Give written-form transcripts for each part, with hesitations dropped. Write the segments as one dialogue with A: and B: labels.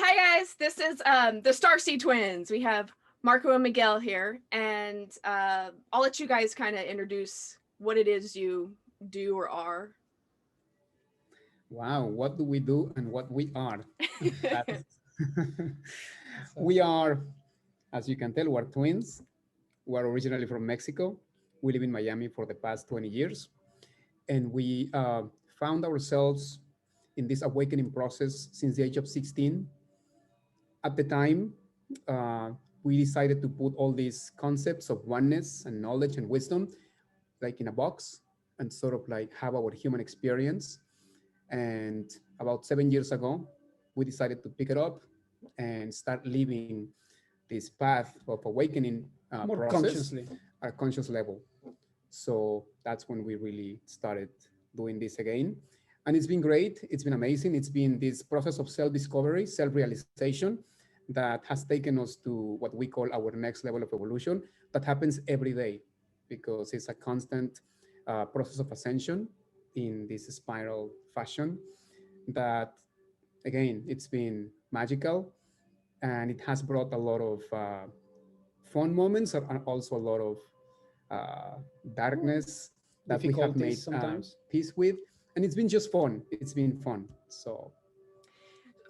A: hi guys. This is the Starseed Twins. We have Marco and Miguel here, and I'll let you guys kind of introduce what it is you do or are.
B: Wow, what do we do and what we are? That's we are, as you can tell, we're twins. We're originally from Mexico. We live in Miami for the past 20 years. And we found ourselves in this awakening process since the age of 16. At the time, uh, we decided to put all these concepts of oneness and knowledge and wisdom like in a box and sort of like have our human experience. And about 7 years ago, we decided to pick it up and start living this path of awakening
C: More
B: process
C: consciously.
B: at a conscious level. So that's when we really started doing this again. And it's been great. It's been amazing. It's been this process of self discovery, self realization that has taken us to what we call our next level of evolution that happens every day because it's a constant process of ascension in this spiral fashion that, again, it's been magical and it has brought a lot of fun moments and also a lot of uh, darkness that we have made
C: Difficulties sometimes.
B: peace with. And it's been just fun. It's been fun. So,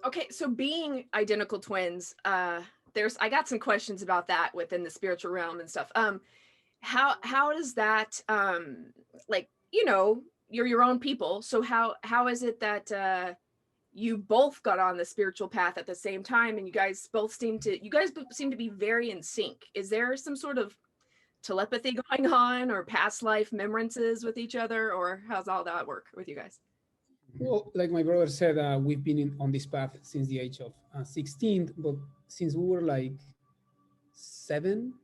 A: Okay, so being identical twins, there's I got some questions about that within the spiritual realm and stuff. How does that like you're your own people, so how is it that you both got on the spiritual path at the same time, and you guys seem to be very in sync? Is there some sort of telepathy going on, or past life remembrances with each other, or how's all that work with you guys?
C: Well, like my brother said, we've been on this path since the age of 16, but since we were like 7,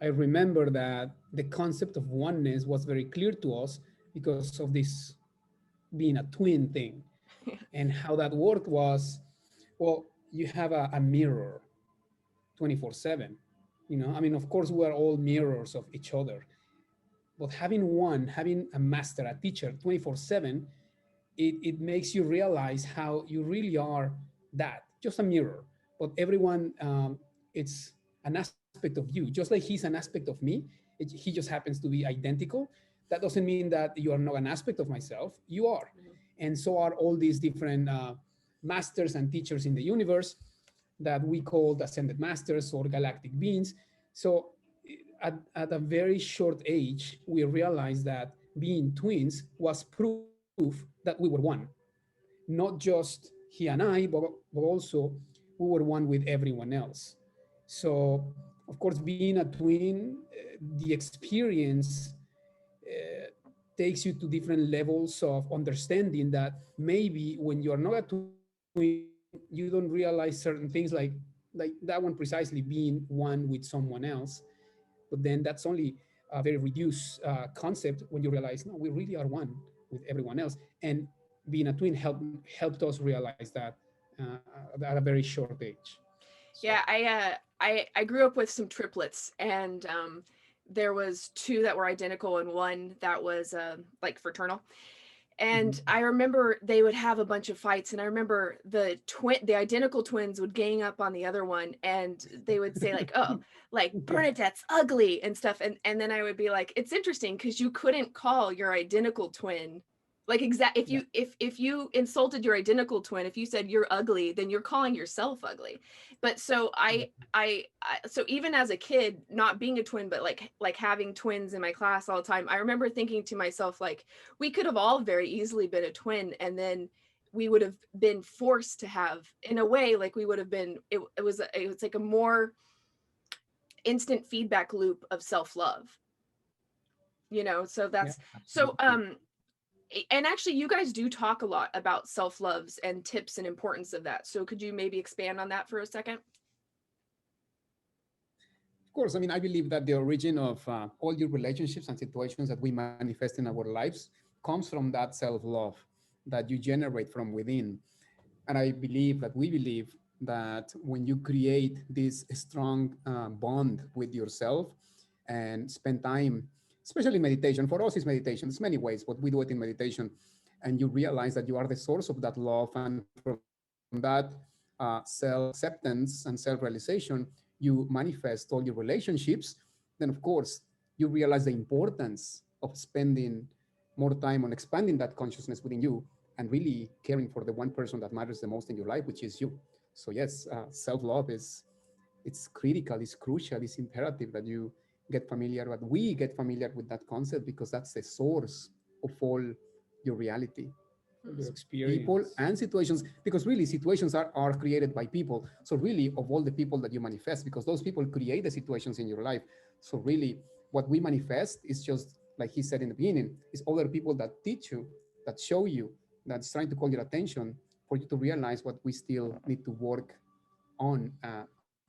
C: I remember that the concept of oneness was very clear to us because of this being a twin thing. And how that worked was, well, you have a mirror 24/7. I mean, of course, we are all mirrors of each other, but having a master, a teacher 24/7, it makes you realize how you really are that, just a mirror. But everyone, it's an aspect of you, just like he's an aspect of me. He just happens to be identical. That doesn't mean that you are not an aspect of myself. You are. And so are all these different masters and teachers in the universe that we call ascended masters or galactic beings. So at a very short age, we realized that being twins was proof that we were one. Not just he and I, but also we were one with everyone else. So, of course, being a twin, the experience uh, takes you to different levels of understanding that maybe when you're not a twin, you don't realize certain things like that one precisely being one with someone else. But then that's only a very reduced concept when you realize, no, we really are one with everyone else. And being a twin helped us realize that at a very short age. So.
A: Yeah, I grew up with some triplets, and there was two that were identical and one that was like fraternal. And I remember they would have a bunch of fights, and I remember the identical twins would gang up on the other one, and they would say like, "Oh, like Bernadette's ugly" and stuff, and then I would be like, "It's interesting because you couldn't call your identical twin like if you insulted your identical twin, if you said you're ugly, then you're calling yourself ugly." But so I so even as a kid, not being a twin, but like having twins in my class all the time, I remember thinking to myself, like, we could have all very easily been a twin, and then we would have been forced to have, in a way, like we would have been, it was like a more instant feedback loop of self-love, so
B: yeah,
A: that's so
B: absolutely.
A: and actually you guys do talk a lot about self-loves and tips and importance of that, so could you maybe expand on that for a second?
B: Of course, I mean, I believe that the origin of all your relationships and situations that we manifest in our lives comes from that self love that you generate from within. And I believe that we believe that when you create this strong bond with yourself and spend time, especially meditation, for us it's meditation, there's many ways, but we do it in meditation, and you realize that you are the source of that love, and from that self-acceptance and self-realization, you manifest all your relationships, then of course you realize the importance of spending more time on expanding that consciousness within you and really caring for the one person that matters the most in your life, which is you. So yes, self-love is, it's critical, it's crucial, it's imperative that you get familiar, that we get familiar with that concept, because that's the source of all your reality,
C: Your
B: people
C: experience.
B: and situations, because really situations are created by people. So really, of all the people that you manifest, because those people create the situations in your life, so really what we manifest is just like he said in the beginning, is other people that teach you, that show you, that's trying to call your attention for you to realize what we still need to work on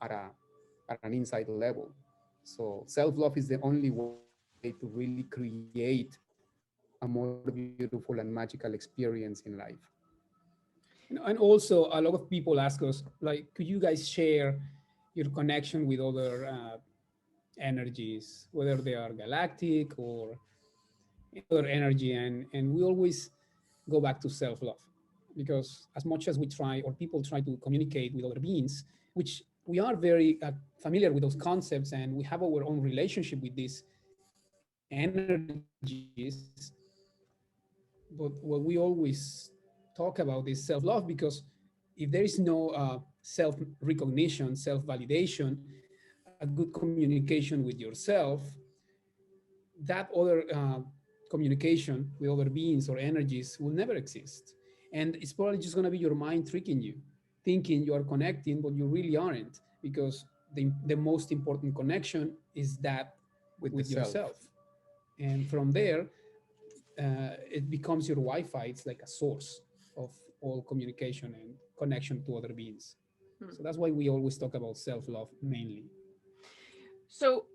B: at an inside level. So self-love is the only way to really create a more beautiful and magical experience in life.
C: And also, a lot of people ask us, like, could you guys share your connection with other energies, whether they are galactic or other energy? And we always go back to self-love, because as much as we try, or people try to communicate with other beings, which we are very familiar with those concepts, and we have our own relationship with these energies, but what we always talk about is self-love, because if there is no self-recognition, self-validation, a good communication with yourself, that other communication with other beings or energies will never exist. And it's probably just going to be your mind tricking you, thinking you are connecting, but you really aren't, because the most important connection is that
B: With the
C: with
B: self.
C: yourself. And from there, it becomes your Wi-Fi. It's like a source of all communication and connection to other beings.
A: Hmm.
C: So that's why we always talk about self-love mainly.
A: So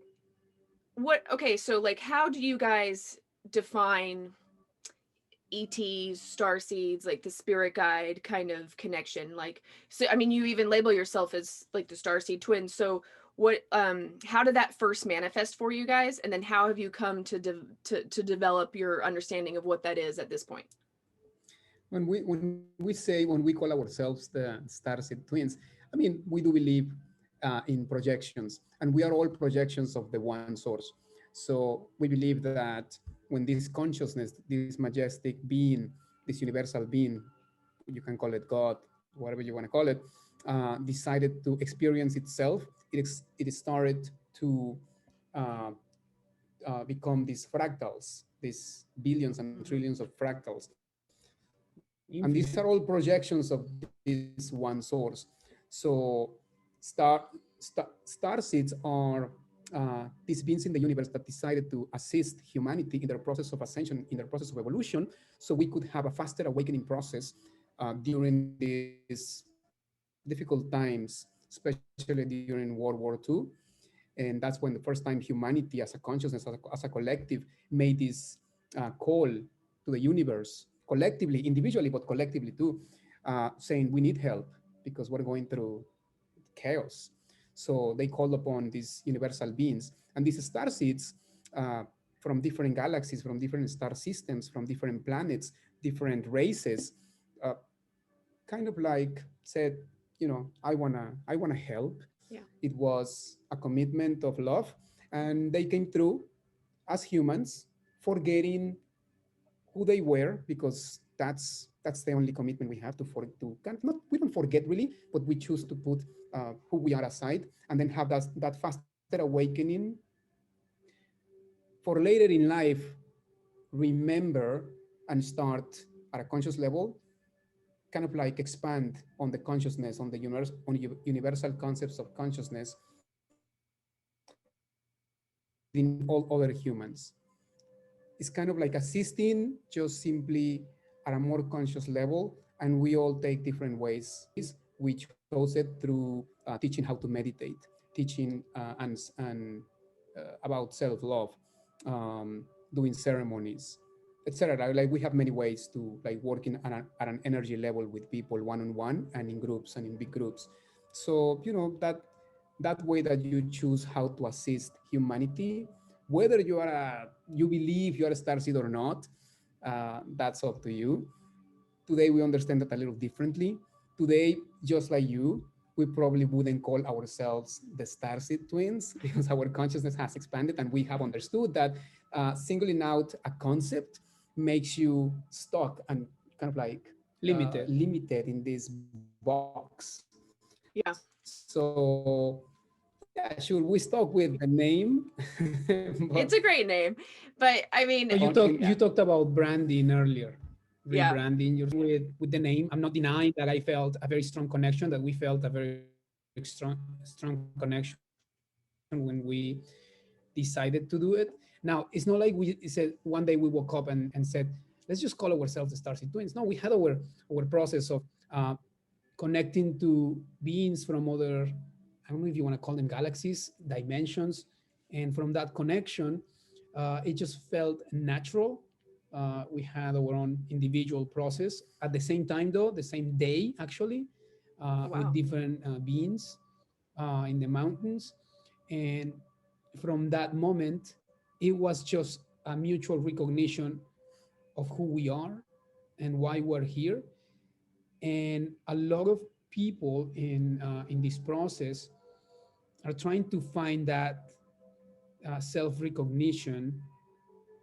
A: what, okay, so like how do you guys define ETs, star seeds, like the spirit guide kind of connection? Like, so I mean, you even label yourself as like the Starseed Twins. So what, how did that first manifest for you guys, and then how have you come to to develop your understanding of what that is at this point?
B: When we call ourselves the Starseed Twins, I mean, we do believe in projections, and we are all projections of the one source. So we believe that when this consciousness, this majestic being, this universal being, you can call it God, whatever you want to call it, decided to experience itself, it started to uh, become these fractals, these billions and
A: Mhm.
B: trillions of fractals. And these are all
C: Infinite.
B: projections of this one source. So star seeds are these beings in the universe that decided to assist humanity in their process of ascension, in their process of evolution, so we could have a faster awakening process during these difficult times, especially during World War II. And that's when the first time humanity as a consciousness, as a collective, made this call to the universe, collectively, individually, but collectively too, saying we need help because we're going through chaos. So they called upon these universal beings, and these star seeds uh, from different galaxies, from different star systems, from different planets, different races, uh, kind of like said, I wanna help.
A: Yeah.
B: It was a commitment of love, and they came through as humans, forgetting who they were, because that's the only commitment we have to kind of not, we don't forget really, but we choose to put who we are aside, and then have that faster awakening for later in life, remember and start at a conscious level, kind of like expand on the consciousness, on the universe, on universal concepts of consciousness within all other humans. It's kind of like assisting just simply at a more conscious level, and we all take different ways. We chose it through teaching how to meditate, teaching about self-love, doing ceremonies, etc. Like we have many ways to like working at an energy level with people one-on-one and in groups and in big groups. So that way that you choose how to assist humanity, whether you believe you are a starseed or not, that's up to you. Today we understand that a little differently. Today, just like you, we probably wouldn't call ourselves the Starseed Twins because our consciousness has expanded and we have understood that singling out a concept makes you stuck and kind of like
C: Limited.
B: limited in this box.
A: Yeah.
B: So, yeah, sure, we stuck with the name,
A: It's
B: but
A: a great name. But I mean,
C: So you
B: on in,
C: you talked about branding earlier,
A: yeah.
C: rebranding with the name. I'm not denying that I felt a very strong connection, that we felt a very strong connection when we decided to do it. Now, it's not like we said one day we woke up and said, let's just call ourselves the Starseed Twins. No, we had our process of uh, connecting to beings from other, I don't know if you want to call them galaxies, dimensions. And from that connection, it just felt natural. We had our own individual process at the same time, though, the same day, actually,
A: Oh,
C: with
A: wow.
C: different beings in the mountains. And from that moment, it was just a mutual recognition of who we are and why we're here. And a lot of people in this process are trying to find that self recognition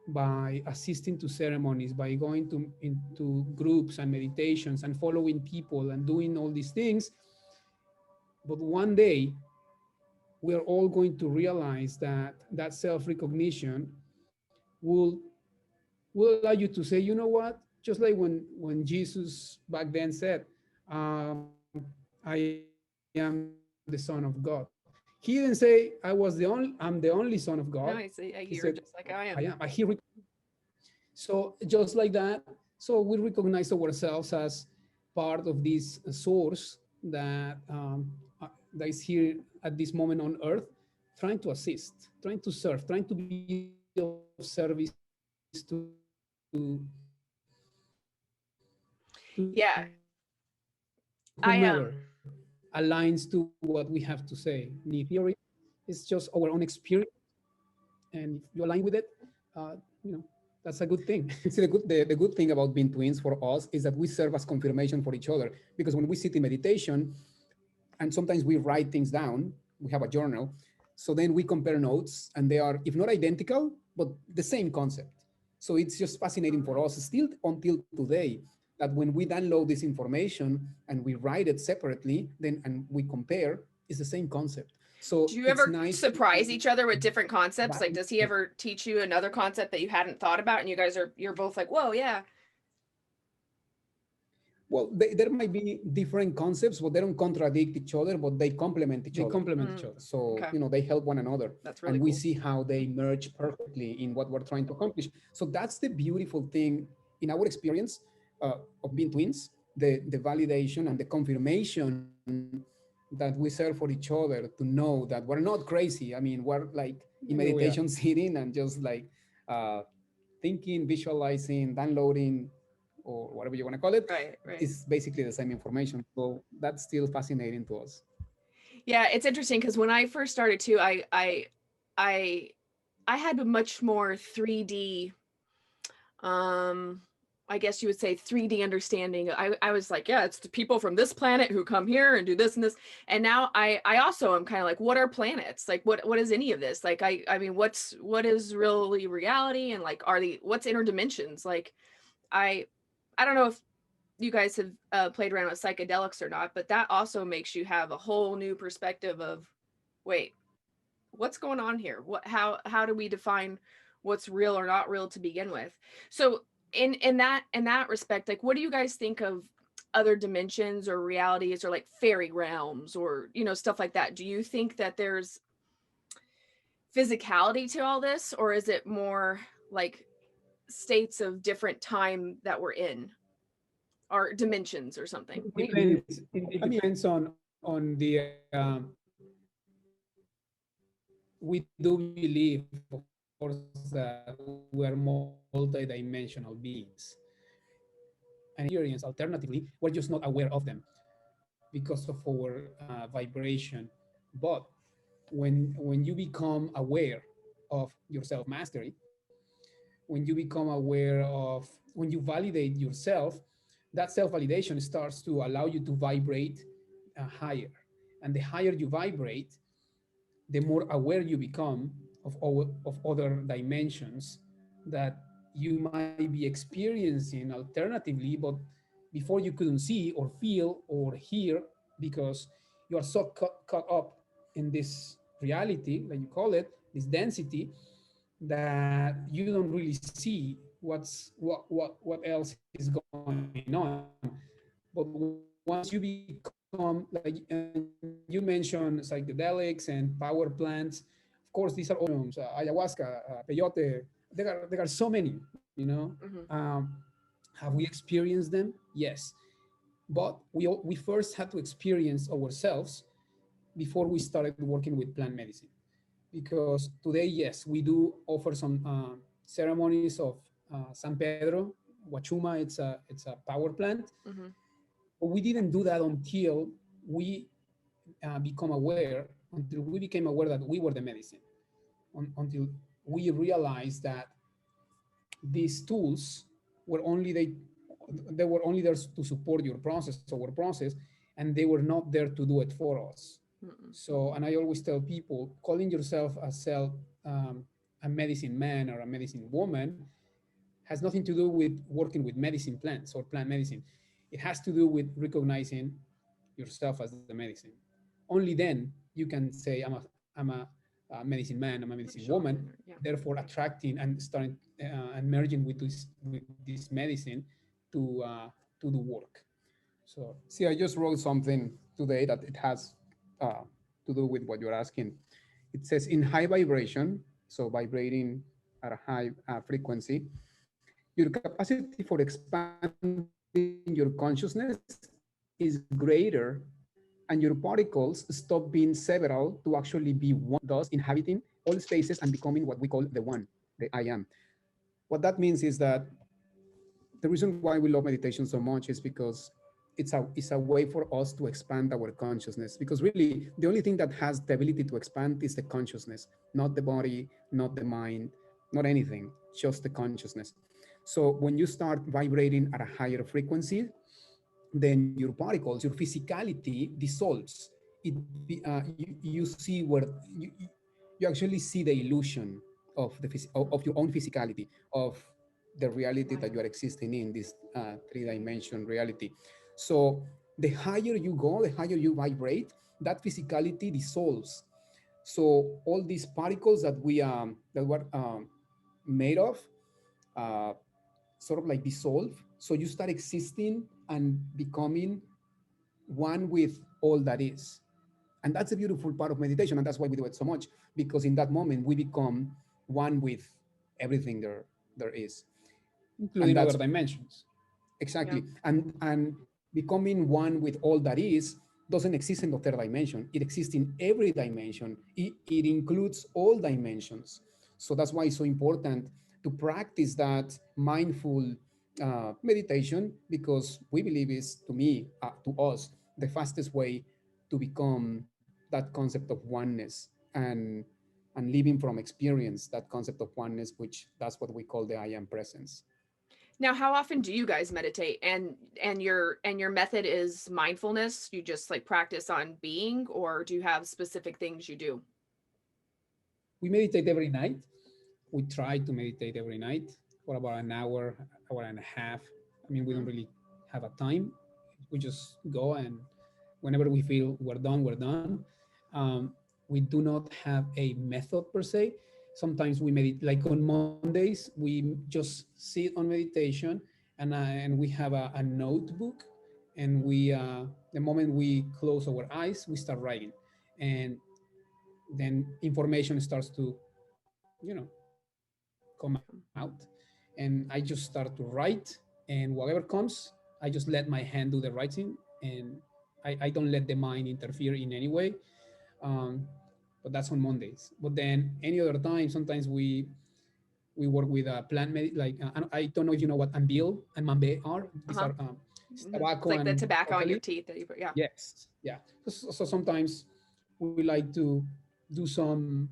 C: by assisting to ceremonies, by going to into groups and meditations and following people and doing all these things. But one day we are all going to realize that that self recognition will will allow you to say, you know what, just like when Jesus back then said, I am the Son of God. He didn't say I'm the only Son of God. He said
A: No, I see.
C: I
A: You're
C: am.
A: just like
C: But
A: I
C: he
A: am.
C: so just like that. So we recognize ourselves as part of this source that is here at this moment on Earth, trying to assist, trying to serve, trying to be of service to
A: Yeah.
C: whomever
A: I
C: aligns to what we have to say. The theory is just our own experience, and if you align with it, that's a good thing.
B: see the good thing about being twins for us is that we serve as confirmation for each other because when we sit in meditation and sometimes we write things down, we have a journal, so then we compare notes and they are if not identical but the same concept. So it's just fascinating for us still until today that when we download this information and we write it separately then and we compare, it's the same concept. So
A: Do you
B: it's
A: ever
B: nice to
A: surprise each other with different concepts? Like, does he
B: validate.
A: ever teach you another concept that you hadn't thought about, and you're both like, whoa, yeah.
B: Well, there might be different concepts, but they don't contradict each other, but they complement each
C: They
B: other.
C: complement each
A: Mm,
C: other.
B: So,
A: okay,
B: they help one another.
A: that's
B: And
A: really
B: we
A: cool.
B: see how they merge perfectly in what we're trying to accomplish. So that's the beautiful thing in our experience of being twins, the validation and the confirmation that we serve for each other to know that we're not crazy. I mean, we're like in
C: Yeah, we are.
B: meditation sitting and just like uh, thinking, visualizing, downloading, or whatever you want to call it,
A: Right, right.
B: is basically the same information. So that's still fascinating to us.
A: Yeah, it's interesting because when I first started too, I I had a much more 3D, um I guess you would say 3D understanding. I was like, yeah, it's the people from this planet who come here and do this and this. And now I also am kind of like, what are planets? Like what is any of this? Like I mean, what is really reality, and like are the what's interdimensions? Like I I don't know if you guys have played around with psychedelics or not, but that also makes you have a whole new perspective of, wait, what's going on here? What how do we define what's real or not real to begin with? So in that respect, like what do you guys think of other dimensions or realities or like fairy realms or stuff like that? Do you think that there's physicality to all this, or is it more like states of different time that we're in, or dimensions or something?
C: It
A: What do you?
C: depends. It
B: I mean,
C: depends on the. We do believe, of course, that we are multidimensional beings, and experience. Alternatively, we're just not aware of them because of our vibration. But when you become aware of your self mastery, when you become aware of when you validate yourself, that self-validation starts to allow you to vibrate higher. And the higher you vibrate, the more aware you become of other dimensions that you might be experiencing alternatively, but before you couldn't see or feel or hear, because you are so caught up in this reality, like you call it, this density, that you don't really see what else is going on. But once you become like, and you mentioned psychedelics and power plants, of course these are all mushrooms, ayahuasca, peyote. There are so many, you know.
A: Hmm.
C: Have we experienced them? Yes, but we first had to experience ourselves before we started working with plant medicine. Because today, yes, we do offer some ceremonies of San Pedro, Huachuma. It's a power plant,
A: Hmm.
C: but we didn't do that until we until we became aware that we were the medicine, until we realized that these tools were only they were only there to support your process, our process, and they were not there to do it for us.
A: Hmm.
C: So, and I always tell people, calling yourself um, a medicine man or a medicine woman has nothing to do with working with medicine plants or plant medicine. It has to do with recognizing yourself as the medicine. Only then you can say, I'm a medicine man, I'm a medicine woman,
A: Shaman, or yeah.
C: therefore attracting and starting and merging with this medicine to do work. So,
B: See, I just wrote something today that it has uh, to do with what you're asking. It says in high vibration, so vibrating at a high frequency, your capacity for expanding your consciousness is greater, and your particles stop being several to actually be one, thus inhabiting all spaces and becoming what we call the one, the I am. What that means is that the reason why we love meditation so much is because it's a way for us to expand our consciousness, because really the only thing that has the ability to expand is the consciousness, not the body, not the mind, not anything, just the consciousness. So when you start vibrating at a higher frequency, then your particles, your physicality dissolves. You see where you actually see the illusion of of your own physicality, of the reality that
A: Right.
B: you are existing in this three-dimension reality. So the higher you go, the higher you vibrate, that physicality dissolves. So all these particles that were made of uh, sort of like dissolve. So you start existing and becoming one with all that is. And that's a beautiful part of meditation. And that's why we do it so much, because in that moment we become one with everything there is. And
C: including other
B: that's
C: dimensions.
A: Yeah.
B: exactly. And becoming one with all that is doesn't exist in the third dimension. It exists in every dimension. It includes all dimensions. So that's why it's so important to practice that mindful meditation, because we believe is, to me, to us, the fastest way to become that concept of oneness, and living from experience that concept of oneness, which that's what we call the I am presence.
A: Now, how often do you guys meditate? And your method is mindfulness? You just like practice on being, or do you have specific things you do?
C: We meditate every night. We try to meditate every night for about an hour, hour and a half. I mean, we don't
A: Hmm.
C: really have a time. We just go, and whenever we feel we're done, we're done. We do not have a method per se. Sometimes we meditate, like on Mondays, we just sit on meditation, and we have a notebook, and the moment we close our eyes, we start writing, and then information starts to, come out, and I just start to write, and whatever comes, I just let my hand do the writing, and I don't let the mind interfere in any way. um, but that's on Mondays. But then any other time, sometimes we work with a plant like I don't know if you know what ambil and mambe are. These
A: Uh-huh.
C: are
A: It's
C: tobacco
A: like the
C: and
A: tobacco on your
C: eucalypt.
A: teeth that you put. Yeah.
C: Yes, yeah. So sometimes we like to do some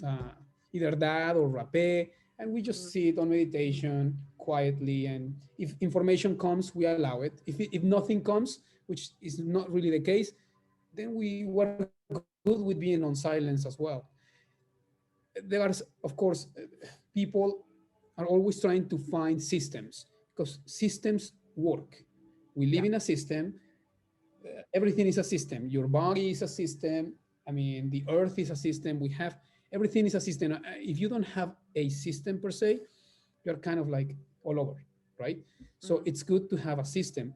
C: uh, either that or rapé, and we just
A: Hmm.
C: sit on meditation, quietly, and if information comes, we allow it. If nothing comes, which is not really the case, then we were good with being on silence as well. There are, of course, people are always trying to find systems, because systems work. We live
A: Yeah.
C: in a system. Everything is a system. Your body is a system. I mean, the earth is a system. We have, everything is a system. If you don't have a system per se, you're kind of like all over, right? So
A: Mhm.
C: it's good to have a system.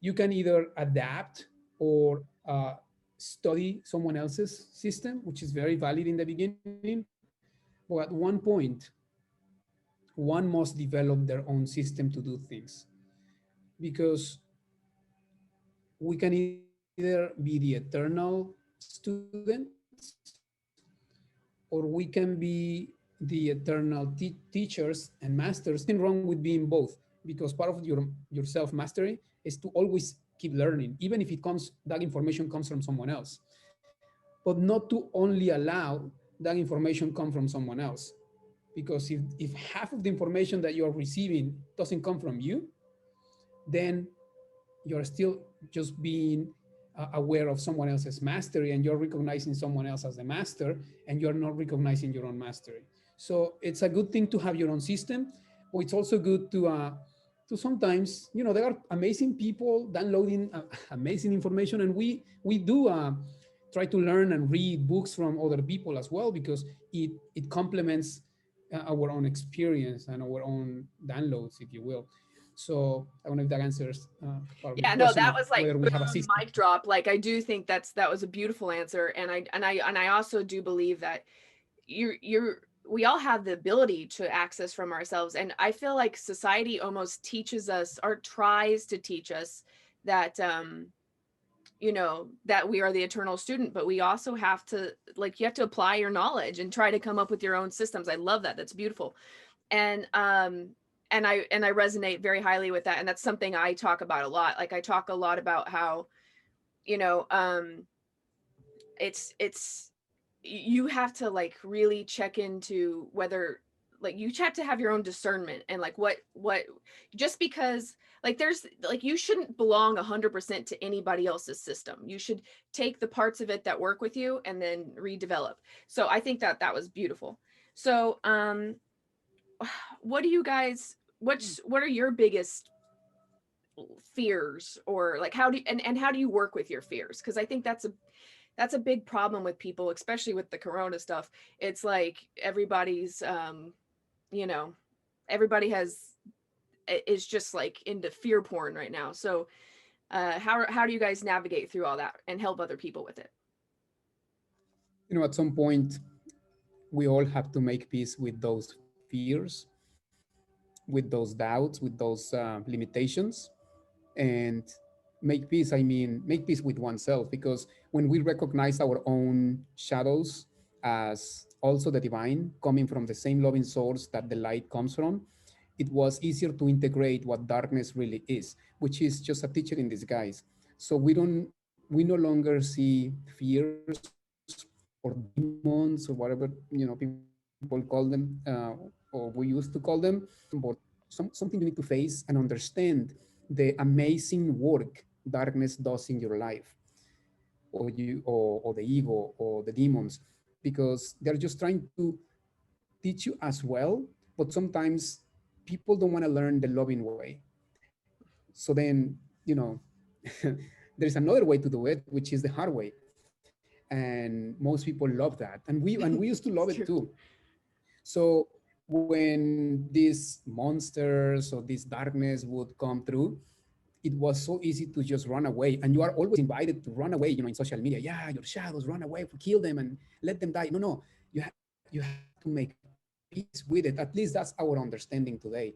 C: You can either adapt or study someone else's system, which is very valid in the beginning. But at one point, one must develop their own system to do things, because we can either be the eternal students, or we can be the eternal teachers and masters. And there's nothing wrong with being both, because part of your self-mastery is to always keep learning, even if it comes, that information comes from someone else, but not to only allow that information come from someone else. Because if half of the information that you're receiving doesn't come from you, then you're still just being aware of someone else's mastery, and you're recognizing someone else as the master, and you're not recognizing your own mastery. So it's a good thing to have your own system, but it's also good to sometimes, there are amazing people downloading amazing information, and we do try to learn and read books from other people as well, because it complements our own experience and our own downloads, if you will. So I don't know if that answers part of your
A: Yeah, no,
C: question
A: that
C: of
A: was like
C: whether we have a
A: boom,
C: system.
A: mic drop. Like I do think that was a beautiful answer, and I also do believe that you're we all have the ability to access from ourselves, and I feel like society almost teaches us or tries to teach us that that we are the eternal student, but we also have to, like, you have to apply your knowledge and try to come up with your own systems. I love that. That's beautiful. And I resonate very highly with that, and that's something I talk about a lot. Like I talk a lot about how, you know it's you have to like really check into whether, like, you have to have your own discernment, and like what just because, like, there's like, you shouldn't belong 100% to anybody else's system. You should take the parts of it that work with you and then redevelop. So I think that was beautiful. So what do you guys, what are your biggest fears, or like how do you, and how do you work with your fears? Because I think that's a big problem with people, especially with the corona stuff. It's like everybody's you know everybody is just like into fear porn right now. So how do you guys navigate through all that and help other people with it?
B: At some point, we all have to make peace with those fears, with those doubts, with those limitations, and make peace. I mean, make peace with oneself, because when we recognize our own shadows as also the divine, coming from the same loving source that the light comes from, it was easier to integrate what darkness really is, which is just a teacher in disguise. So we no longer see fears or demons or whatever people call them, or we used to call them, but something you need to face and understand the amazing work darkness does in your life, or the ego or the demons, because they're just trying to teach you as well. But sometimes people don't want to learn the loving way. So then, there's another way to do it, which is the hard way. And most people love that. And we used to love
A: It's
B: it
A: true.
B: too. So when these monsters or this darkness would come through, it was so easy to just run away. And you are always invited to run away, in social media. Yeah, your shadows, run away, kill them and let them die. No, you have to make peace with it. At least that's our understanding today.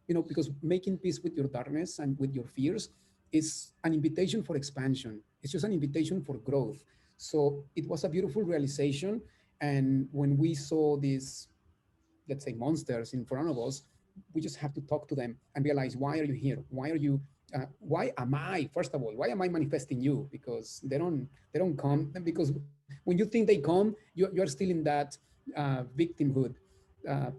B: Because making peace with your darkness and with your fears is an invitation for expansion. It's just an invitation for growth. So it was a beautiful realization. And when we saw these, let's say, monsters in front of us, we just have to talk to them and realize, why are you here? Why am I, first of all, why am I manifesting you? Because they don't come, because when you think they come, you're still in that victimhood,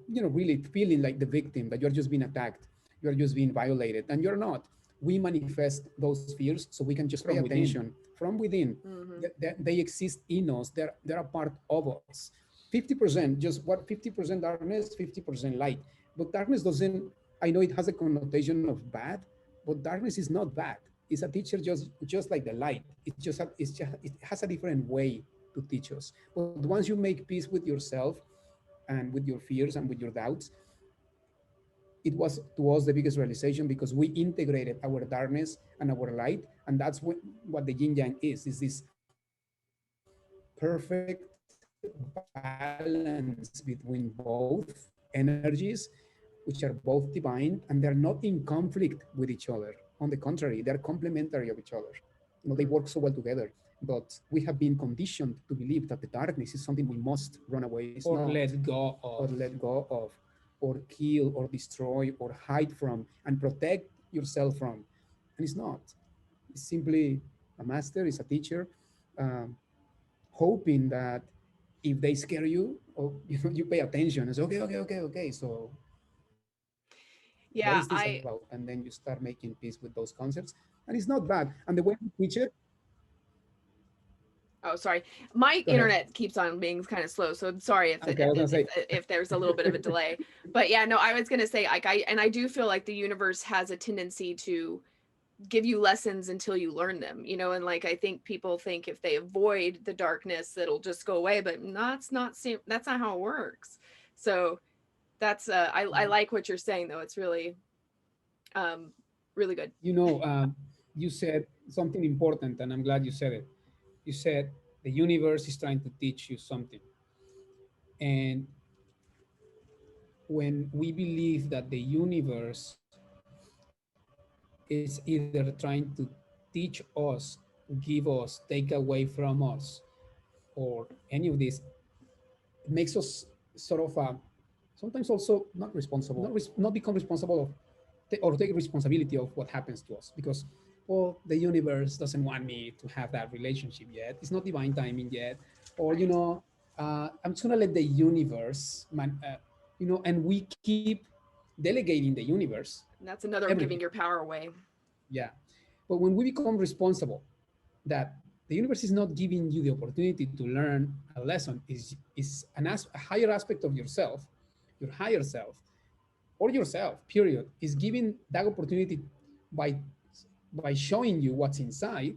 B: really feeling like the victim, that you're just being attacked. you're just being violated, and you're not. We manifest those fears so we can just pay attention from within.
A: Mm-hmm.
B: They exist in us. They're a part of us. 50%, just what, 50% darkness, 50% light. But darkness doesn't, I know it has a connotation of bad, but darkness is not bad. It's a teacher, just like the light. It has a different way to teach us. But once you make peace with yourself and with your fears and with your doubts, it was to us the biggest realization, because we integrated our darkness and our light, and that's what the yin yang is this perfect balance between both energies, which are both divine, and they're not in conflict with each other. On the contrary, they're complementary of each other. They work so well together. But we have been conditioned to believe that the darkness is something we must run away. It's
C: or
B: not.
C: let go
B: Or
C: of.
B: let go of, or kill, or destroy, or hide from, and protect yourself from. And it's not. It's simply a master, it's a teacher, um, hoping that if they scare you, or you pay attention and say, okay. So what is
A: Yeah,
B: this about? And then you start making peace with those concepts. And it's not bad. And the way we teach it,
A: oh, sorry. My
B: go ahead.
A: internet keeps on being kind of slow, so I'm sorry if
B: Okay, I was gonna say.
A: if there's a little bit of a delay. But yeah, no, I was gonna say, like, I do feel like the universe has a tendency to give you lessons until you learn them, you know, and like I think people think if they avoid the darkness, it'll just go away, but that's not how it works. So that's I like what you're saying though. It's really um really good.
C: You know, you said something important, and I'm glad you said it. You said the universe is trying to teach you something. And when we believe that the universe is either trying to teach us, give us, take away from us, or any of this, it makes us sort of sometimes also not responsible, not become responsible of or take responsibility of what happens to us, because, well, the universe doesn't want me to have that relationship yet. It's not divine timing yet, or
A: Right.
C: I'm just gonna let the universe, and we keep delegating the universe
A: And that's another
C: everything.
A: giving your power away.
C: Yeah, but when we become responsible, that the universe is not giving you the opportunity to learn a lesson, is a higher aspect of yourself, your higher self, or yourself, period, is giving that opportunity by showing you what's inside,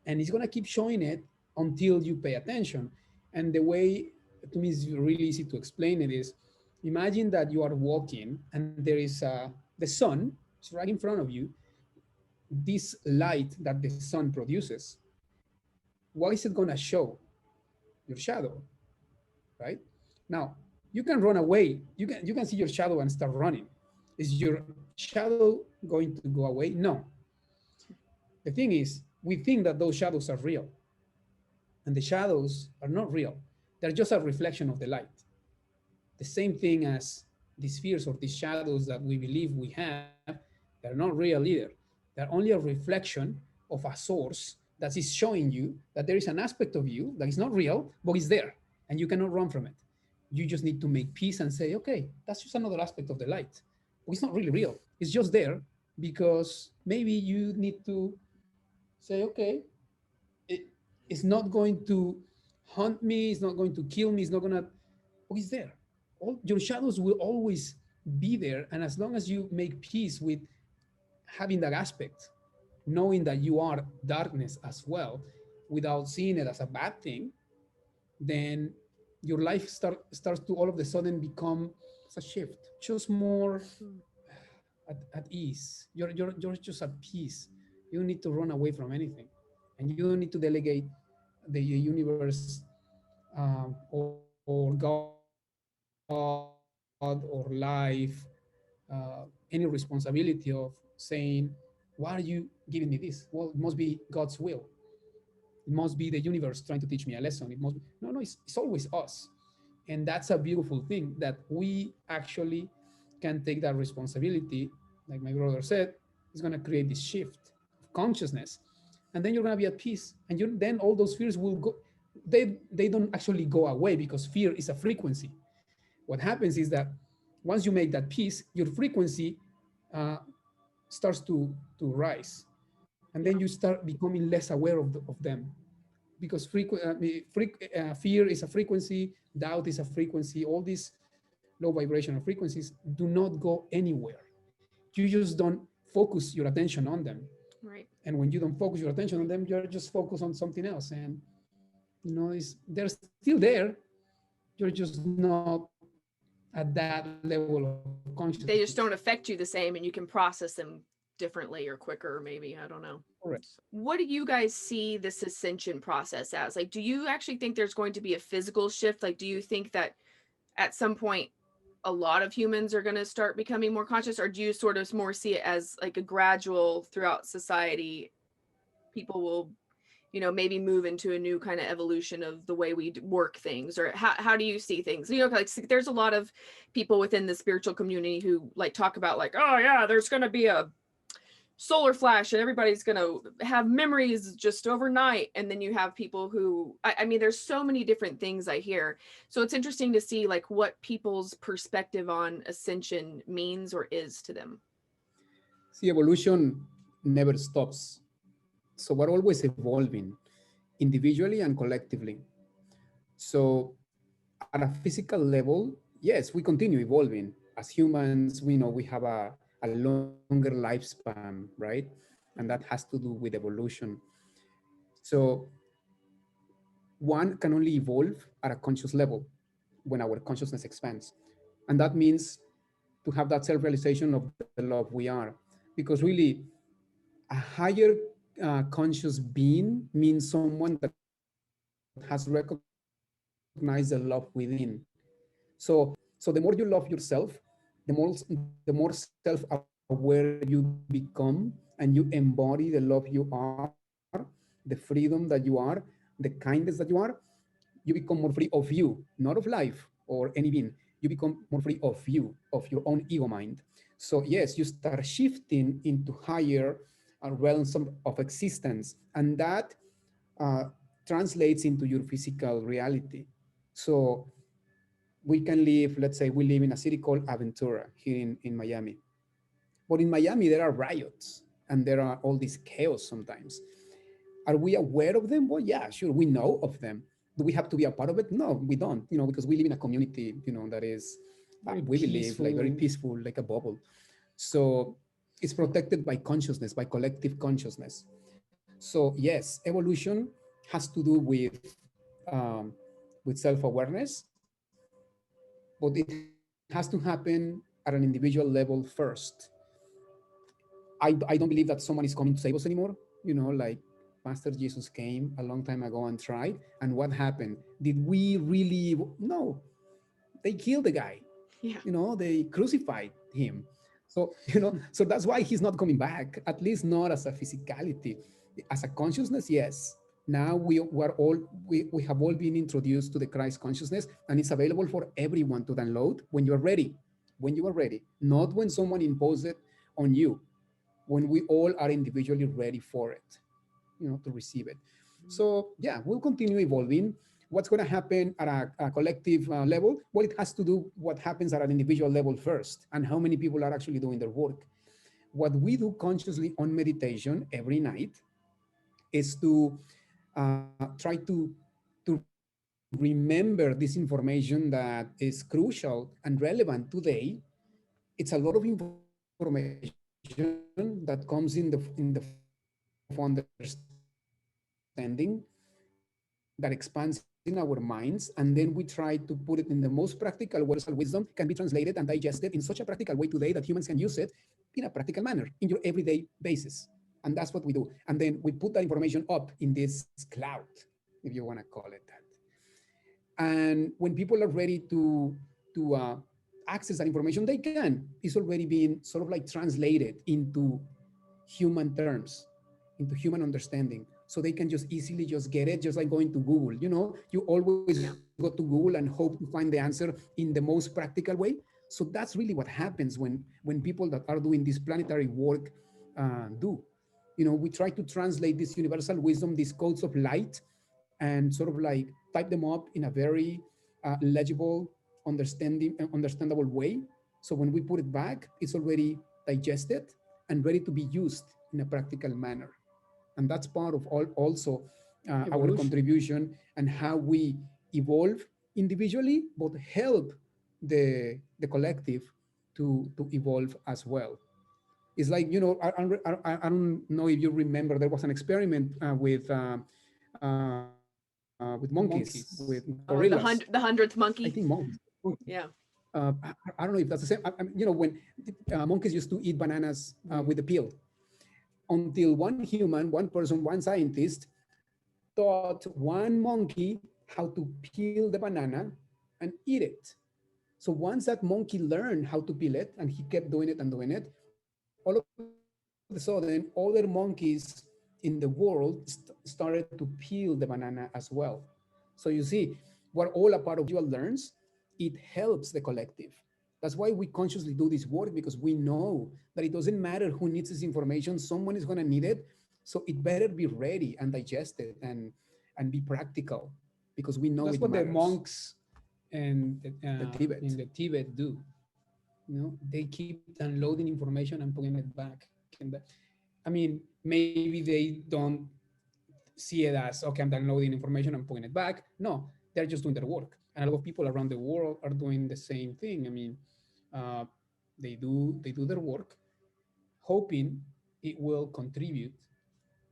C: and it's gonna keep showing it until you pay attention. And the way, to me, is really easy to explain it is, imagine that you are walking and there is the sun is right in front of you. This light that the sun produces, what is it gonna show? Your shadow, right? Now, you can run away. You can see your shadow and start running. Is your shadow going to go away? No. The thing is, we think that those shadows are real, and the shadows are not real. They're just a reflection of the light. The same thing as these fears or these shadows that we believe we have, they're not real either. They're only a reflection of a source that is showing you that there is an aspect of you that is not real, but is there, and you cannot run from it. You just need to make peace and say, okay, that's just another aspect of the light. But it's not really real. It's just there because maybe you need to say, okay, it, it's not going to hunt me, it's not going to kill me, it's not going to, but it's there. All your shadows will always be there. And as long as you make peace with having that aspect, knowing that you are darkness as well, without seeing it as a bad thing, then your life starts to all of a sudden become
B: It's a shift.
C: just more
A: Mm.
C: at ease. You're just at peace. You don't need to run away from anything, and you don't need to delegate the universe, or God or life, any responsibility of saying, "Why are you giving me this?" Well, it must be God's will. It must be the universe trying to teach me a lesson. It must be, no, it's always us. And that's a beautiful thing, that we actually can take that responsibility. Like my brother said, it's going to create this shift of consciousness, and then you're going to be at peace, and then all those fears will go. They don't actually go away, because fear is a frequency. What happens is that once you make that peace, your frequency uh, starts to rise, and then
A: Yeah.
C: you start becoming less aware of them, because fear is a frequency, doubt is a frequency. All these low vibrational frequencies do not go anywhere. You just don't focus your attention on them,
A: Right.
C: and when you don't focus your attention on them, you're just focused on something else, and they're still there. You're just not at that level of consciousness.
A: They just don't affect you the same and you can process them differently or quicker, maybe. I don't know.
C: Correct.
A: What do you guys see this ascension process as? Like, do you actually think there's going to be a physical shift? Like, do you think that at some point a lot of humans are going to start becoming more conscious, or do you sort of more see it as like a gradual throughout society? People will, maybe move into a new kind of evolution of the way we work things, or how do you see things? Like there's a lot of people within the spiritual community who like talk about like, oh yeah, there's going to be a solar flash and everybody's going to have memories just overnight. And then you have people who, I mean, there's so many different things I hear. So it's interesting to see like what people's perspective on ascension means or is to them.
B: See, evolution never stops. So we're always evolving individually and collectively. So at a physical level, yes, we continue evolving. As humans, we know we have a longer lifespan, right? And that has to do with evolution. So one can only evolve at a conscious level when our consciousness expands. And that means to have that self-realization of the love we are. Because really, a higher conscious being means someone that has recognized the love within. So the more you love yourself, the more self-aware you become, and you embody the love you are, the freedom that you are, the kindness that you are, you become more free of you, not of life or any being. You become more free of you, of your own ego mind. So yes, you start shifting into higher realms of existence, and that uh, translates into your physical reality. So we can live, let's say we live in a city called Aventura here in Miami. But in Miami, there are riots and there are all this chaos sometimes. Are we aware of them? Well, yeah, sure, we know of them. Do we have to be a part of it? No, we don't, because we live in a community, that is,
C: Very
B: we believe, like very
C: peaceful.
B: peaceful, like a bubble. So it's protected by consciousness, by collective consciousness. So yes, evolution has to do um, with self-awareness, but it has to happen at an individual level first. I don't believe that someone is coming to save us anymore. Like Master Jesus came a long time ago and tried. And what happened? Did we really? No, they killed the guy.
A: Yeah.
B: They crucified him. So, so that's why he's not coming back, at least not as a physicality. As a consciousness, yes. Now we have all been introduced to the Christ consciousness, and it's available for everyone to download when you're ready. When you are ready, not when someone imposes it on you, when we all are individually ready for it, to receive it. So yeah, we'll continue evolving. What's going to happen at a collective level? Well, it has to do what happens at an individual level first, and how many people are actually doing their work. What we do consciously on meditation every night is to try to remember this information that is crucial and relevant today. It's a lot of information that comes in the form of understanding that expands in our minds, and then we try to put it in the most practical way so that universal wisdom can be translated and digested in such a practical way today that humans can use it in a practical manner in your everyday basis. And that's what we do. And then we put that information up in this cloud, if you want to call it that. And when people are ready to access that information, they can. It's already been sort of like translated into human terms, into human understanding, so they can just easily just get it, just like going to Google. You always go to
A: Yeah.
B: Google and hope to find the answer in the most practical way. So that's really what happens when people that are doing this planetary work do. We try to translate this universal wisdom, these codes of light, and sort of like type them up in a very legible, understandable way. So when we put it back, it's already digested, and ready to be used in a practical manner. And that's part of also our
C: Evolution.
B: contribution and how we evolve individually, but help the collective to evolve as well. It's like, you know, I don't know if you remember, there was an experiment with monkeys, with
C: The
B: gorillas.
C: monkeys.
B: I
A: The
B: think
A: hundredth
B: monkeys.
A: monkey. Yeah.
B: I don't know if that's the same. You know, when monkeys used to eat bananas with the peel, until one human, one person, one scientist taught one monkey how to peel the banana and eat it. So once that monkey learned how to peel it, and he kept doing it and doing it, all of a sudden, other monkeys in the world started to peel the banana as well. So you see, we're all a part of learns, it helps the collective. That's why we consciously do this work, because we know that it doesn't matter who needs this information, someone is going to need it. So it better be ready and digested and be practical, because we know
C: That's
B: it
C: what the
B: matters.
C: monks and
B: The Tibet.
C: in the Tibet do. You know, they keep downloading information and putting it back. I mean, maybe they don't see it as, okay, I'm downloading information and putting it back. No, they're just doing their work. And a lot of people around the world are doing the same thing. I mean, uh, they do their work, hoping it will contribute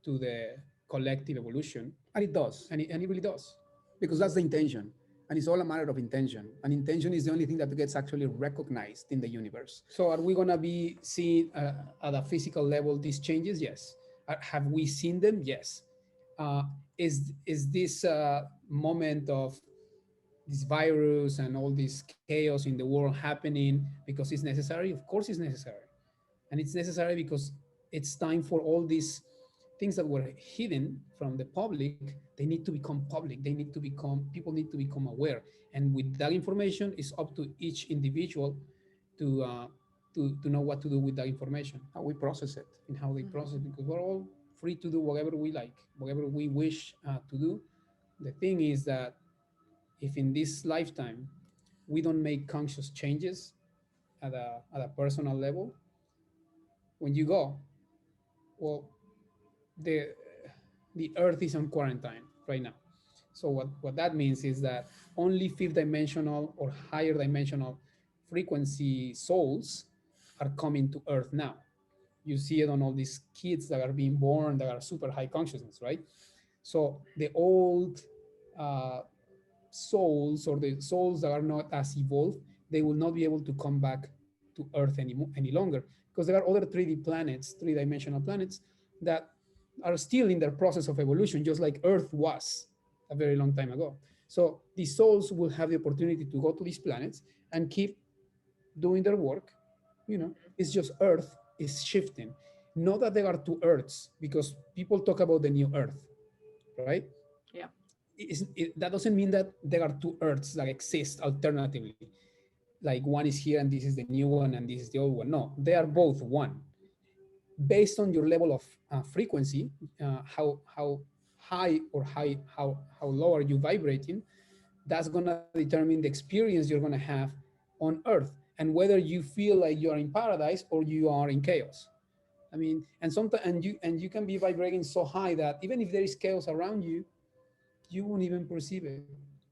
C: to the collective evolution,
B: And it does,
C: and it really does.
B: because that's the intention. And it's all a matter of intention. And intention is the only thing that gets actually recognized in the universe.
C: So, are we gonna be seeing at a physical level these changes? Yes. Have we seen them? Yes. Uh, is this moment of this virus and all this chaos in the world happening because it's necessary? Of course, it's necessary, and it's necessary because it's time for all these things that were hidden from the public. They need to become public. They need to become People need to become aware, and with that information, it's up to each individual to know what to do with that information
B: How we process it.
C: and how they
A: Mhm.
C: process it, because we're all free to do whatever we like, whatever we wish to do. The thing is that if in this lifetime we don't make conscious changes at a personal level, when you go, well, the the earth is on quarantine right now. So what that means is that only fifth dimensional or higher dimensional frequency souls are coming to earth now. You see it on all these kids that are being born that are super high consciousness, right? So the old uh, souls, or the souls that are not as evolved, they will not be able to come back to earth any longer, because there are other 3D planets, three-dimensional planets, that are still in their process of evolution, just like earth was a very long time ago. So these souls will have the opportunity to go to these planets and keep doing their work. You know, it's just earth is shifting. Not that there are two earths, because people talk about the new earth, right?
A: Yeah.
C: That doesn't mean that there are two earths that exist alternatively, like one is here and this is the new one and this is the old one. No, they are both one. Based on your level of frequency, how high or how low are you vibrating, that's going to determine the experience you're going to have on earth, and whether you feel like you are in paradise or you are in chaos. I mean, and sometimes, and you can be vibrating so high that even if there is chaos around you, you won't even perceive it,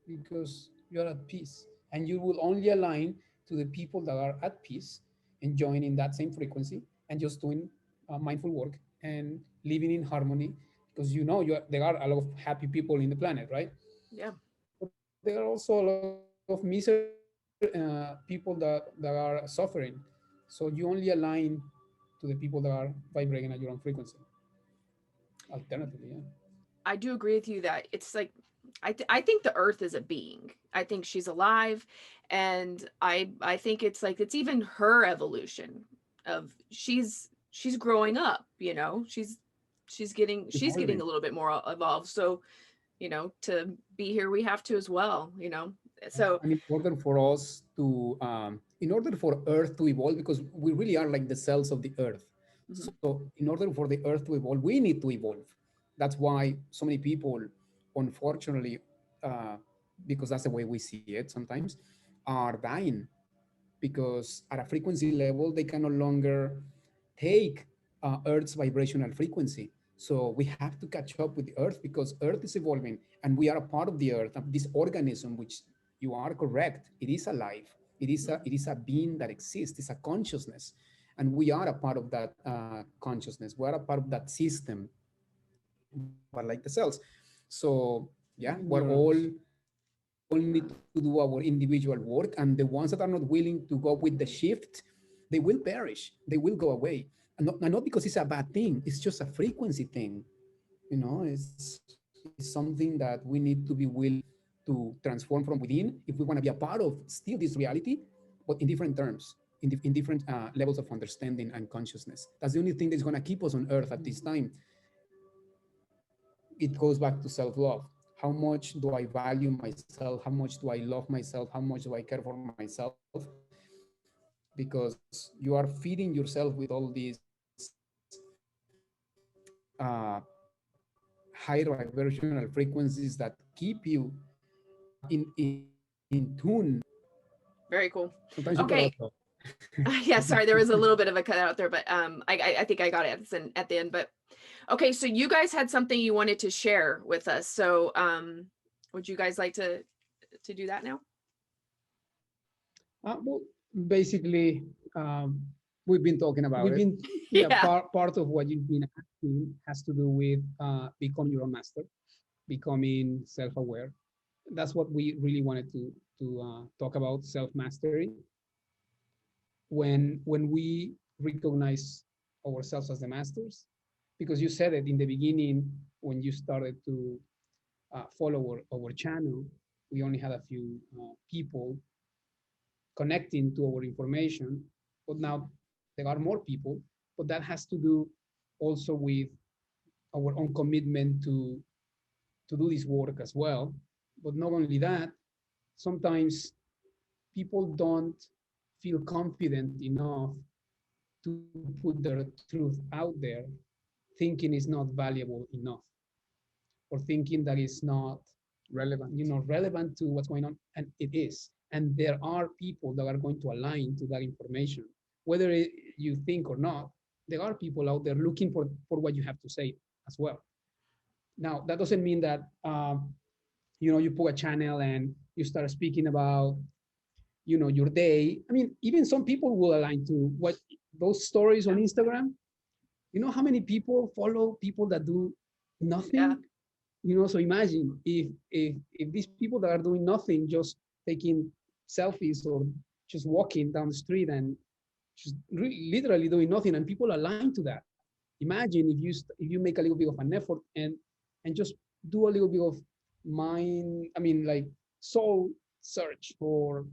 C: because you're at peace, and you will only align to the people that are at peace, enjoying in that same frequency, and just doing mindful work and living in harmony, because there are a lot of happy people in the planet, right?
A: Yeah.
C: But there are also a lot of misery people that are suffering. So you only align to the people that are vibrating at your own frequency. Alternatively, yeah.
A: I do agree with you that it's like I think the earth is a being. I think she's alive, and I think it's like it's even her evolution of she's growing up, you know. She's getting a
B: Evolving.
A: little bit more evolved. So, you know, to be here we have to as well, you know. So,
B: And in order for Earth to evolve, because we really are like the cells of the Earth.
A: mhm,
B: So in order for the Earth to evolve, we need to evolve. That's why so many people, unfortunately, uh, because that's the way we see it sometimes, are dying, because at a frequency level they can no longer take Earth's vibrational frequency. So we have to catch up with the Earth because Earth is evolving and we are a part of the Earth, of this organism, which you are correct. It is alive. It is a being that exists. It's a consciousness. And we are a part of that consciousness. We are a part of that system, but like the cells. So yeah, we all need to do our individual work, and the ones that are not willing to go with the shift, they will perish, they will go away. And not because it's a bad thing, it's just a frequency thing. It's something that we need to be willing to transform from within if we want to be a part of still this reality, but in different terms, in different levels of understanding and consciousness. That's the only thing that's going to keep us on earth at this time. It goes back to self-love. How much do I value myself? How much do I love myself? How much do I care for myself? Because you are feeding yourself with all these high vibrational frequencies that keep you in tune.
A: Very cool.
B: Sometimes you cut out.
A: Okay. Yeah, sorry, there was a little bit of a cut out there, but I think I got it at the end. But okay, so you guys had something you wanted to share with us. So would you guys like to do that now?
C: Well, basically,
B: We've been talking about
C: we've
B: it.
C: been,
A: Yeah.
C: part of what you've been asking has to do with become your own master, becoming self-aware. That's what we really wanted to talk about, self-mastery. When we recognize ourselves as the masters, because you said it in the beginning when you started to follow our channel, we only had a few people connecting to our information, but now there are more people. But that has to do also with our own commitment to do this work as well. But not only that, sometimes people don't feel confident enough to put their truth out there, thinking it's not valuable enough, or thinking that it's not relevant to what's going on, and it is. And there are people that are going to align to that information, whether you think or not. There are people out there looking for what you have to say as well. Now, that doesn't mean that you put a channel and you start speaking about your day. I mean, even some people will align to what those stories on Instagram. You know how many people follow people that do nothing?
A: Yeah.
C: So imagine if these people that are doing nothing, just taking selfies or just walking down the street and just literally doing nothing, and people align to that. Imagine if you make a little bit of an effort and just do a little bit of mind, I mean, like soul search, or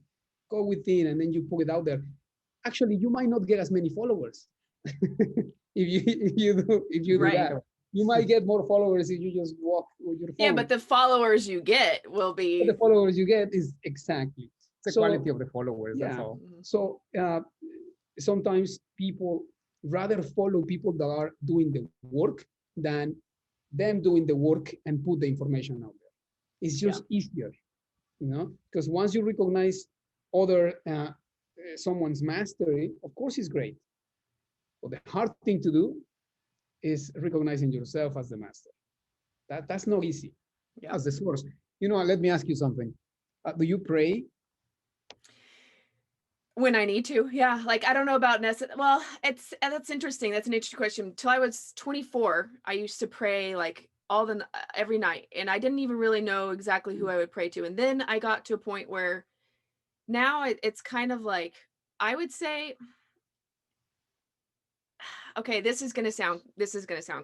C: go within, and then you put it out there. Actually, you might not get as many followers if you do
A: Right.
C: that. You might get more followers if you just walk with your phone.
A: Yeah, but the followers you get will be.
C: But the followers you get is exactly.
B: It's the quality of the followers.
C: Yeah.
B: That's all.
C: So sometimes people rather follow people that are doing the work than them doing the work and put the information out there. It's just easier, because once you recognize other someone's mastery, of course it's great. But the hard thing to do is recognizing yourself as the master. That's not easy.
A: Yeah.
B: As the source. Let me ask you something. Do you pray?
A: When I need to, yeah. Like, I don't know about well, that's interesting. That's an interesting question. Till I was 24, I used to pray like every night, and I didn't even really know exactly who I would pray to. And then I got to a point where now it's kind of like, I would say, okay, this is gonna sound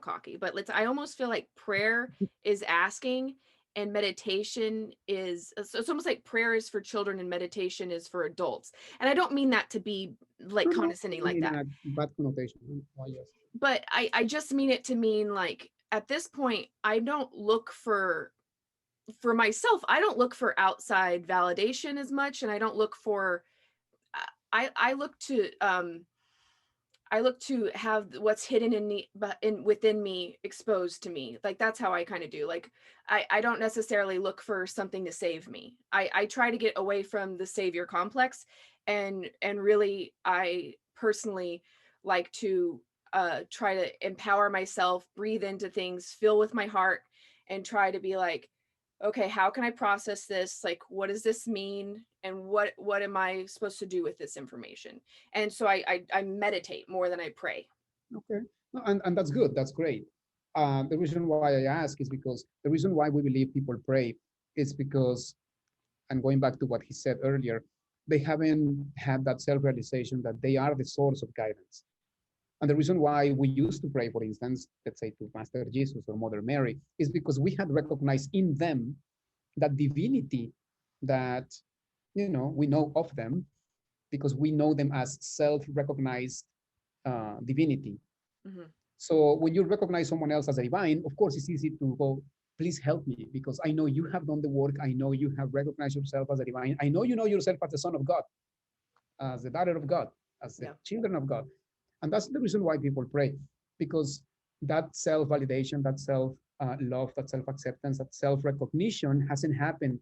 A: cocky, but I almost feel like prayer is asking, and meditation is, so it's almost like prayer is for children and meditation is for adults. And I don't mean that to be like condescending like that.
C: Bad connotation. Oh, yes.
A: But I just mean it to mean like, at this point, I don't look for myself, I don't look for outside validation as much, and I don't look for, I look to have what's hidden within me exposed to me. Like, that's how I kind of do. Like, I don't necessarily look for something to save me. I try to get away from the savior complex, and really, I personally like to try to empower myself, breathe into things, feel with my heart, and try to be like, okay, how can I process this? Like, what does this mean? And what am I supposed to do with this information? And so I meditate more than I pray.
B: Okay. No, and that's good. That's great. The reason why I ask is because the reason why we believe people pray is because, and going back to what he said earlier, they haven't had that self-realization that they are the source of guidance. And the reason why we used to pray, for instance, let's say to Master Jesus or Mother Mary, is because we had recognized in them that divinity that, we know of them because we know them as self-recognized divinity.
A: Mm-hmm.
B: So when you recognize someone else as a divine, of course, it's easy to go, please help me, because I know you have done the work. I know you have recognized yourself as a divine. I know you know yourself as the son of God, as the daughter of God, as the children of God. And that's the reason why people pray, because that self-validation, that self-love, that self-acceptance, that self-recognition hasn't happened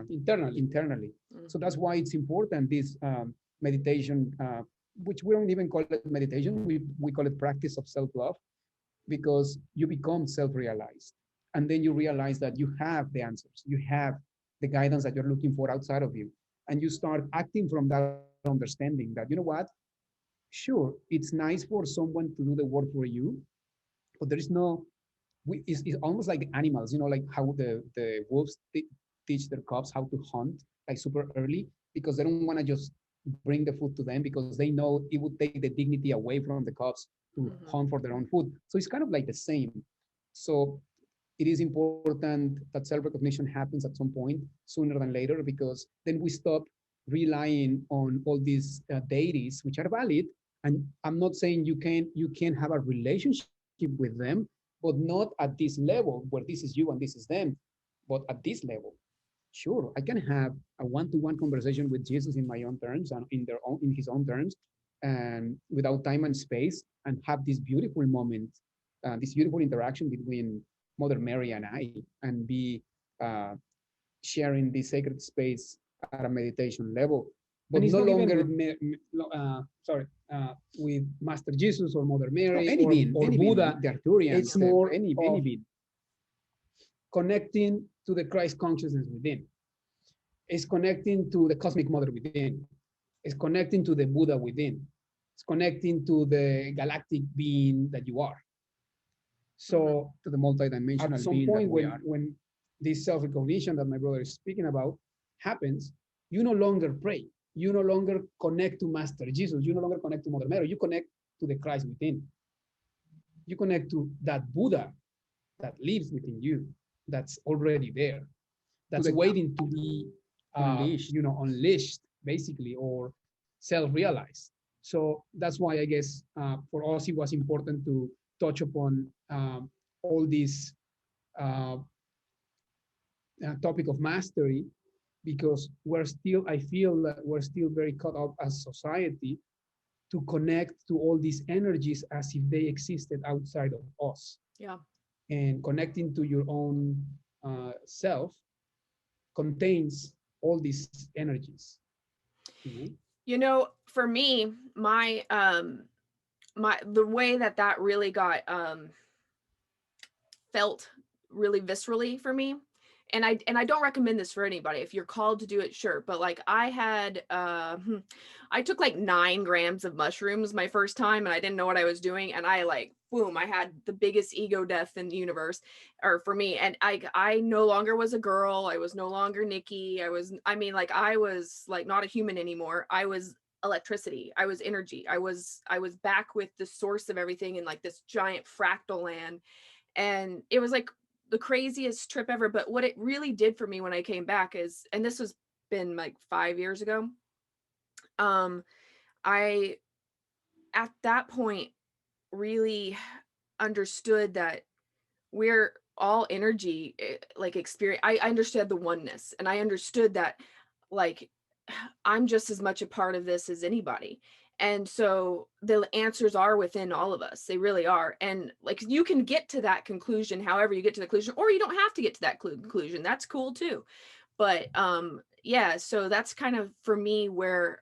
B: internally.
A: Mm-hmm.
B: So that's why it's important, this meditation, which we don't even call it meditation, we call it practice of self-love, because you become self-realized. And then you realize that you have the answers, you have the guidance that you're looking for outside of you. And you start acting from that understanding that, sure, it's nice for someone to do the work for you, but there is no, it's almost like animals, like how the wolves teach their cubs how to hunt like super early, because they don't want to just bring the food to them, because they know it would take the dignity away from the cubs to
A: Mm-hmm.
B: hunt for their own food. So it's kind of like the same. So it is important that self-recognition happens at some point, sooner than later, because then we stop relying on all these deities, which are valid. And I'm not saying you can have a relationship with them, but not at this level where this is you and this is them, but at this level. Sure, I can have a one-to-one conversation with Jesus in my own terms and in his own terms, and without time and space, and have this beautiful moment, this beautiful interaction between Mother Mary and I, and be uh, sharing this sacred space at a meditation level, but
C: And it's
B: no
C: not even
B: longer
C: with Master Jesus or Mother Mary
B: any being,
C: or
B: any
C: Buddha.
B: being, the Arthurians,
C: It's more
B: any
C: of
B: being.
C: connecting to the Christ consciousness within. It's connecting to the cosmic mother within. It's connecting to the Buddha within. It's connecting to the galactic being that you are. So
B: To the multidimensional
C: at some
B: being
C: point
B: that we are.
C: when this self-recognition that my brother is speaking about happens, you no longer pray. You no longer connect to Master Jesus. You no longer connect to Mother Mary. You connect to the Christ within. You connect to that Buddha that lives within you, that's already there, that's waiting to be unleashed, basically, or self-realized. So that's why I guess for us it was important to touch upon all this uh, topic of mastery, because I feel that we're still very caught up as society to connect to all these energies as if they existed outside of us.
A: Yeah.
C: And connecting to your own self contains all these energies.
A: For me, the way that really got felt really viscerally for me, and I don't recommend this for anybody. If you're called to do it, sure, but like I took like 9 grams of mushrooms my first time, and I didn't know what I was doing, and I boom, I had the biggest ego death in the universe, or for me. And I no longer was a girl. I was no longer Nikki. I was like not a human anymore. I was electricity. I was energy. I was back with the source of everything in like this giant fractal land. And it was like the craziest trip ever. But what it really did for me when I came back is, and this was been like 5 years ago, I at that point really understood that we're all energy, like experience. I understood the oneness, and I understood that like I'm just as much a part of this as anybody. And so the answers are within all of us. They really are. And like you can get to that conclusion however you get to the conclusion, or you don't have to get to that conclusion. That's cool too. But yeah, so that's kind of for me where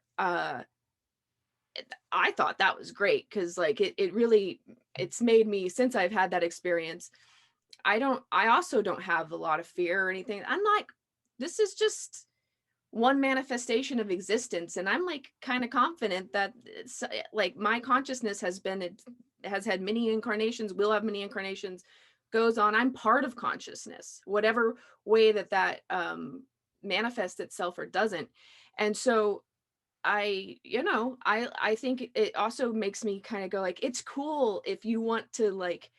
A: I thought that was great, because like it really, it's made me, since I've had that experience, I also don't have a lot of fear or anything. I'm like, this is just one manifestation of existence, and I'm like kind of confident that it's like my consciousness has had many incarnations, will have many incarnations, goes on. I'm part of consciousness, whatever way that manifests itself or doesn't. And so I think it also makes me kind of go like, it's cool if you want to like,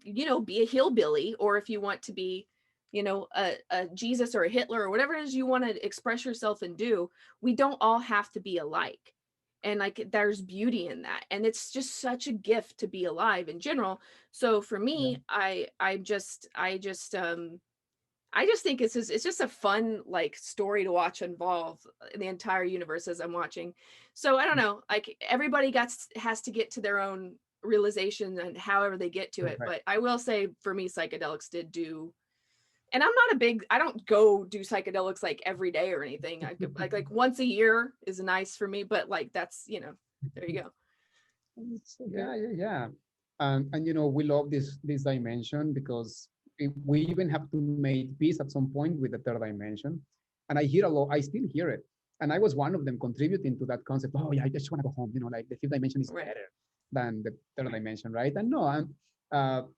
A: be a hillbilly, or if you want to be, a Jesus or a Hitler or whatever it is you want to express yourself and do. We don't all have to be alike. And like, there's beauty in that. And it's just such a gift to be alive in general. So for
B: Yeah.
A: me, I just think it's just a fun like story to watch involve the entire universe as I'm watching. So I don't know, like everybody has to get to their own realization and however they get to it.
B: Right.
A: But I will say for me, psychedelics did do, and I don't go do psychedelics like every day or anything. I could like once a year is nice for me, but like that's, there you go.
B: Yeah, yeah, yeah. And we love this dimension because we even have to make peace at some point with the third dimension. And I hear a lot, I still hear it. And I was one of them contributing to that concept. Oh yeah, I just want to go home. Like the fifth dimension is
A: Right.
B: better than the third dimension, right? And no,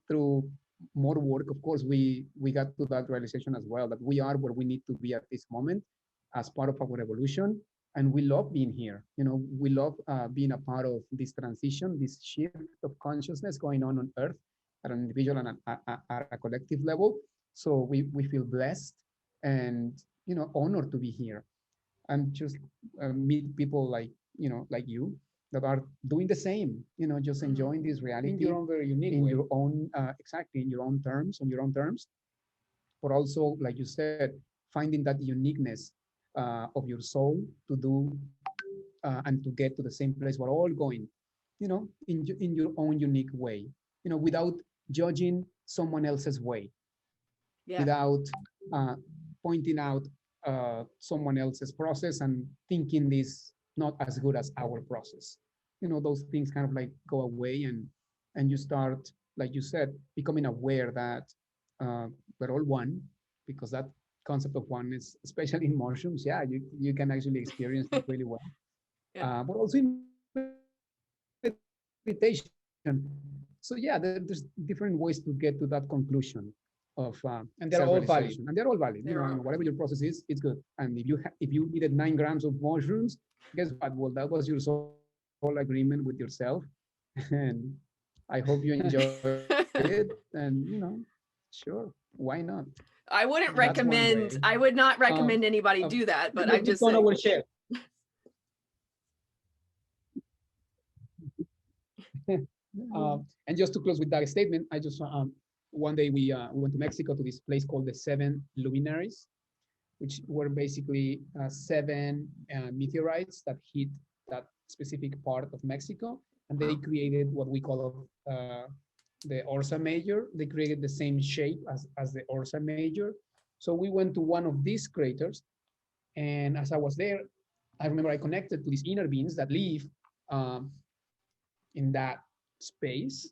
B: through more work, of course, we got to that realization as well, that we are where we need to be at this moment as part of our evolution. And we love being here. We love being a part of this transition, this shift of consciousness going on Earth at an individual and at a collective level. So we feel blessed and honored to be here and just meet people like you that are doing the same. Just enjoying this reality
C: in your own very unique
B: in
C: way.
B: your own exactly in your own terms, on your own terms, but also, like you said, finding that uniqueness of your soul to do and to get to the same place we're all going, in your own unique way, without judging someone else's way,
A: Yeah.
B: without uh, pointing out someone else's process and thinking this not as good as our process. Those things kind of like go away, and you start, like you said, becoming aware that we're all one, because that concept of oneness, especially in mushrooms, yeah, you can actually experience it really well.
A: Yeah.
B: But also in meditation. So yeah, there's different ways to get to that conclusion of self-realization, and they're all valid.
C: And they're all valid.
B: Whatever your process is, it's good. And if you needed 9 grams of mushrooms, guess what? Well, that was your soul agreement with yourself, and I hope you enjoy it. And sure, why not?
A: I wouldn't
B: That's one way.
A: recommend, I would not
C: Um,
A: recommend anybody
C: um,
A: do that, but
C: let
A: I'm
C: me
A: just
C: turn
A: saying.
C: our share. And just to close with that statement, I just one day we went to Mexico to this place called the Seven Luminaries, which were basically 7 meteorites that hit that specific part of Mexico, and they created what we call the Ursa Major. They created the same shape as the Ursa Major. So we went to one of these craters, and as I was there, I remember I connected to these inner beings that live um, in that space.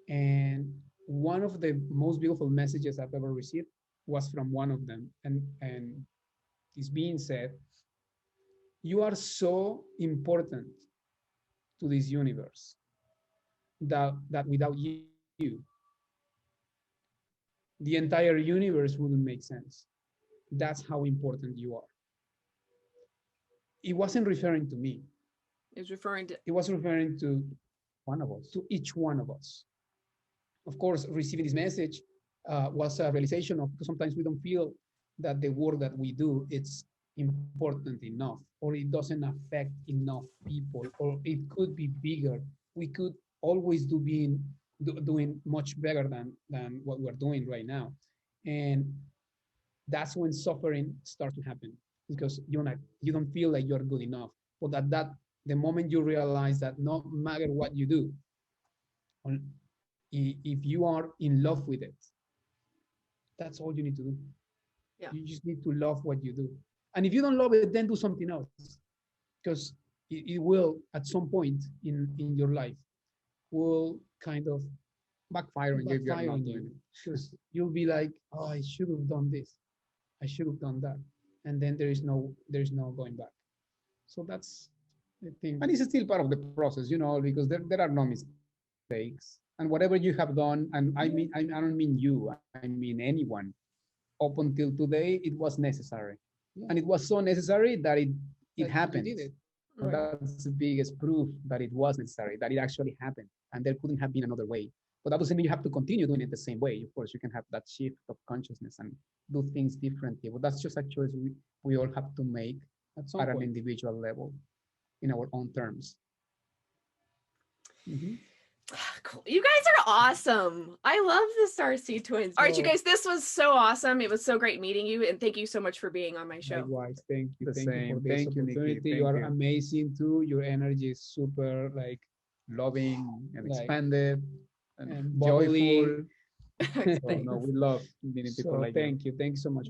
C: And one of the most beautiful messages I've ever received was from one of them. And this being said, you are so important to this universe that without you, the entire universe wouldn't make sense. That's how important you are. It wasn't referring to me.
A: Is referring to,
B: It was referring to
C: One of us.
B: each one of us. Of course, receiving this message was a realization of, because sometimes we don't feel that the work that we do it's important enough, or it doesn't affect enough people, or it could be bigger. We could always doing much better than what we're doing right now. And that's when suffering starts to happen, because you don't feel like you're good enough. But that the moment you realize that no matter what you do, if you are in love with it, that's all you need to do.
A: yeah.
B: You just need to love what you do. And if you don't love it, then do something else. Because if
C: it will at some point in your life will kind of
B: Backfire when you're
C: backfire
B: not
C: on
B: doing
C: you,
B: it.
C: because you'll be like, oh, I should have done this, I should have done that, and then there's no going back. So that's, I think,
B: And it's still part of the process, you know, because there are no mistakes. And whatever you have done, and I don't mean you, I mean anyone, up until today, it was necessary.
C: yeah,
B: And it was so necessary that it
C: that you
B: happened.
C: did it.
B: And
C: Right.
B: that's the biggest proof that it was necessary, that it actually happened. And there couldn't have been another way. But that doesn't mean you have to continue doing it the same way. Of course, you can have that shift of consciousness and do things differently. But that's just a choice we all have to make
C: At some
B: at an
C: point.
B: individual level in our own terms.
C: Mhm.
A: Cool. You guys are awesome. I love the Starseed Twins. All right, you
C: Oh.
A: guys, this was so awesome. It was so great meeting you, and thank you so much for being on my show.
C: Likewise, thank you.
B: The
C: Thank you for
B: same.
C: this
B: Thank you, Nikki.
C: opportunity.
B: Thank
C: You are
B: you.
C: amazing too. Your energy is super like
B: Loving and
C: Like,
B: expanded
C: and
B: and
C: bubbly.
B: joyful. So, no, we love meeting people
C: So
B: like you.
C: thank you. Thank you so much.